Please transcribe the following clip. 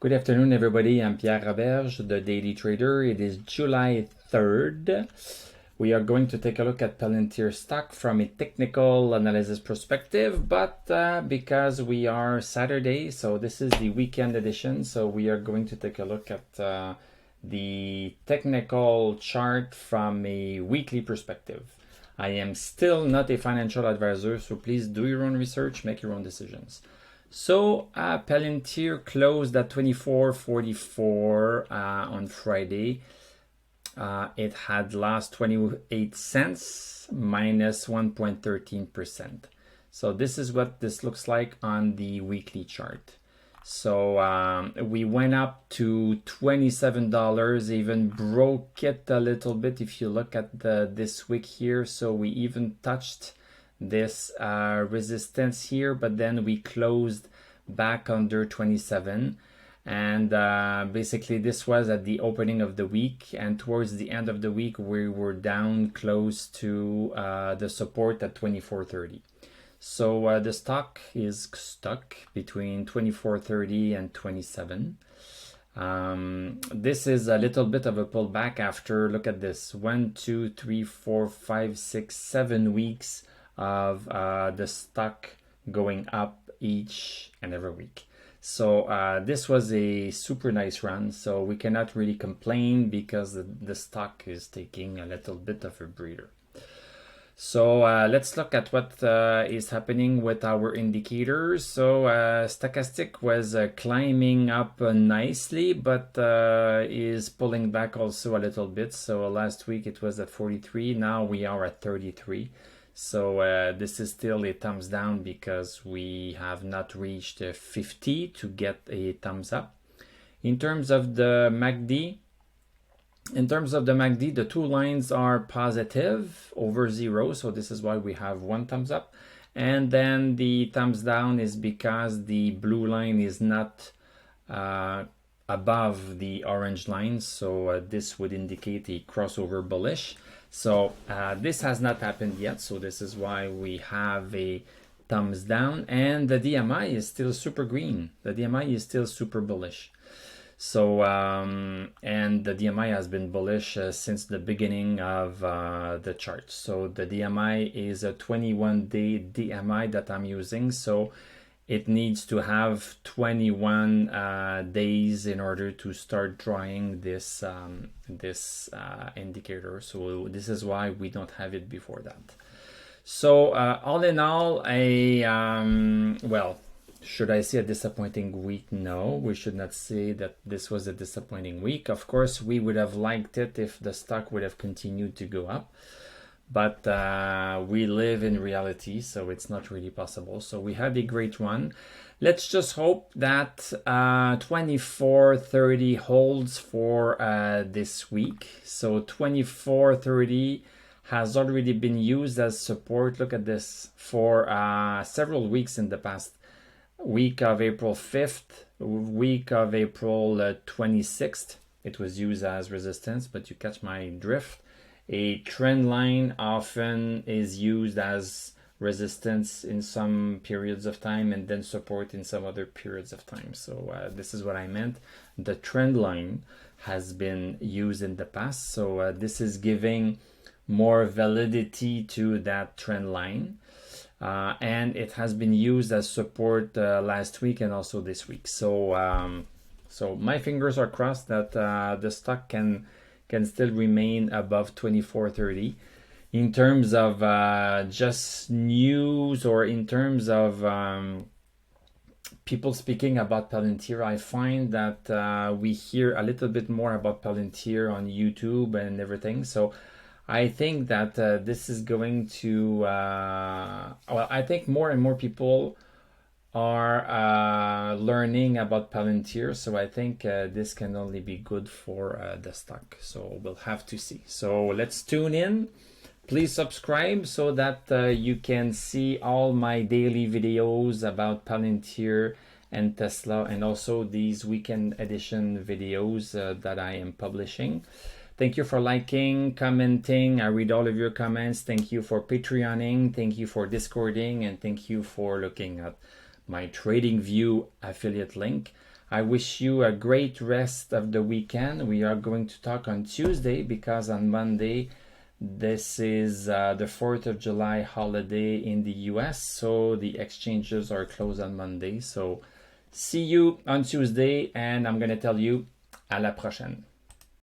Good afternoon, everybody. I'm Pierre Roberge, the Daily Trader. It is July 3rd. We are going to take a look at Palantir stock from a technical analysis perspective, but because we are Saturday, so this is the weekend edition, so we are going to take a look at the technical chart from a weekly perspective. I am still not a financial advisor, so please do your own research, make your own decisions. So Palantir closed at 24.44 on Friday. It had lost 28 cents, minus 1.13%. So this is what this looks like on the weekly chart. So we went up to $27, even broke it a little bit if you look at this week here. So we even touched this resistance here, but then we closed back under 27, and basically this was at the opening of the week, and towards the end of the week we were down close to the support at 24.30. So the stock is stuck between 24.30 and 27. This is a little bit of a pullback after, look at this, 1, 2, 3, 4, 5, 6, 7 weeks of the stock going up each and every week. So this was a super nice run, so we cannot really complain because the stock is taking a little bit of a breather. So let's look at what is happening with our indicators. So stochastic was climbing up nicely, but is pulling back also a little bit. So last week it was at 43, now we are at 33. So this is still a thumbs down because we have not reached 50 to get a thumbs up. In terms of the MACD, the two lines are positive over 0, so this is why we have one thumbs up. And then the thumbs down is because the blue line is not above the orange line, so this would indicate a crossover bullish. So this has not happened yet, so this is why we have a thumbs down, and the DMI is still super green. The DMI is still super bullish. So and the DMI has been bullish since the beginning of the chart. So the DMI is a 21-day DMI that I'm using, so it needs to have 21 days in order to start drawing this indicator. So this is why we don't have it before that. So all in all, well, should I say a disappointing week? No, we should not say that this was a disappointing week. Of course, we would have liked it if the stock would have continued to go up. But we live in reality, so it's not really possible. So we had a great one. Let's just hope that 24.30 holds for this week. So 24.30 has already been used as support. Look at this, for several weeks in the past. Week of April 5th, week of April 26th, it was used as resistance, but you catch my drift. A trend line often is used as resistance in some periods of time and then support in some other periods of time. So this is what I meant. The trend line has been used in the past, so this is giving more validity to that trend line. And it has been used as support last week and also this week. So so my fingers are crossed that the stock can still remain above 24.30. In terms of just news, or in terms of people speaking about Palantir, I find that we hear a little bit more about Palantir on YouTube and everything. So I think that this is going to, well, I think more and more people are learning about Palantir, so I think this can only be good for the stock. So we'll have to see. So let's tune in. Please subscribe so that you can see all my daily videos about Palantir and Tesla, and also these weekend edition videos that I am publishing. Thank you for liking, commenting. I read all of your comments. Thank you for Patreoning. Thank you for Discording, and thank you for looking at my TradingView affiliate link. I wish you a great rest of the weekend. We are going to talk on Tuesday because on Monday, this is the 4th of July holiday in the US, so the exchanges are closed on Monday. So see you on Tuesday, and I'm going to tell you à la prochaine.